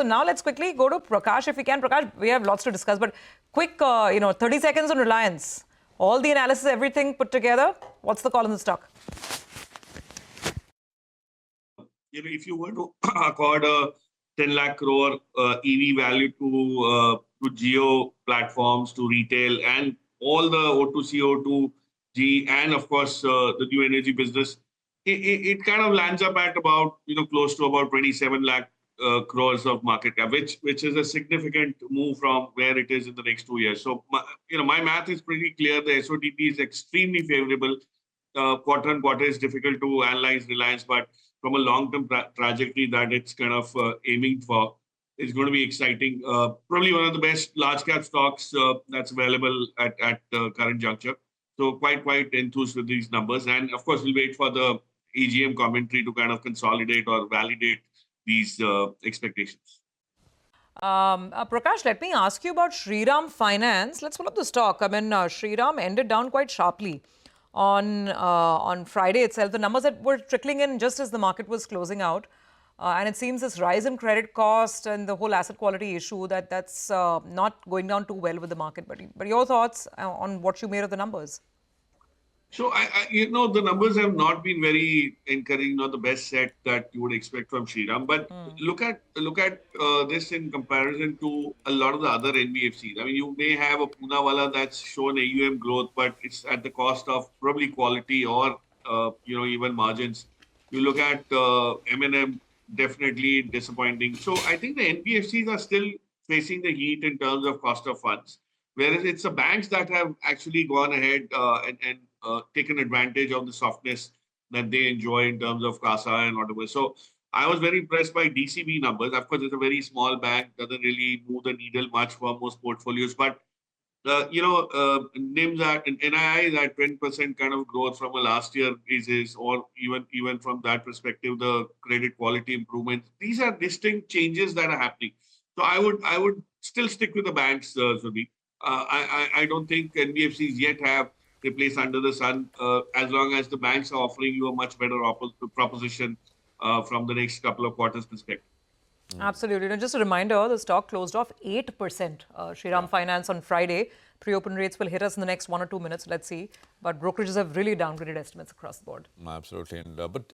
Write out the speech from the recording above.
So now let's quickly go to Prakash if we can. Prakash, we have lots to discuss, but quick, 30 seconds on Reliance. All the analysis, everything put together. What's the call on the stock? If you were to accord a 10 lakh crore EV value to Geo platforms, to retail, and all the O2C, O2G, and of course the new energy business, it kind of lands up at about close to about 27 lakh crores of market cap, which is a significant move from where it is in the next 2 years. So my math is pretty clear. The SOTP is extremely favorable. Quarter on quarter is difficult to analyze Reliance, but from a long-term trajectory that it's kind of aiming for, it's going to be exciting. Probably one of the best large-cap stocks that's available at the current juncture. So quite enthused with these numbers. And of course, we'll wait for the EGM commentary to kind of consolidate or validate these expectations. Prakash, let me ask you about Shriram Finance. Let's pull up the stock. I mean, Shriram ended down quite sharply on Friday itself. The numbers that were trickling in just as the market was closing out. And it seems this rise in credit cost and the whole asset quality issue, that's not going down too well with the market. But your thoughts on what you made of the numbers? So, the numbers have not been very encouraging, not the best set that you would expect from Shriram. But look at this in comparison to a lot of the other NBFCs. I mean, you may have a Poonawalla that's shown AUM growth, but it's at the cost of probably quality or, even margins. You look at M&M, definitely disappointing. So I think the NBFCs are still facing the heat in terms of cost of funds, whereas it's the banks that have actually gone ahead and taken advantage of the softness that they enjoy in terms of CASA and whatever. So I was very impressed by DCB numbers. Of course, it's a very small bank, doesn't really move the needle much for most portfolios. But, NIMs at NII is at 20% kind of growth from a last year basis, or even from that perspective, the credit quality improvements. These are distinct changes that are happening. So I would still stick with the banks, Sudeep. I don't think NBFCs yet have a place under the sun, as long as the banks are offering you a much better proposition from the next couple of quarters perspective. Absolutely. And just a reminder, the stock closed off 8%. Shriram Finance on Friday. Pre-open rates will hit us in the next 1 or 2 minutes. Let's see. But brokerages have really downgraded estimates across the board. Absolutely. And, but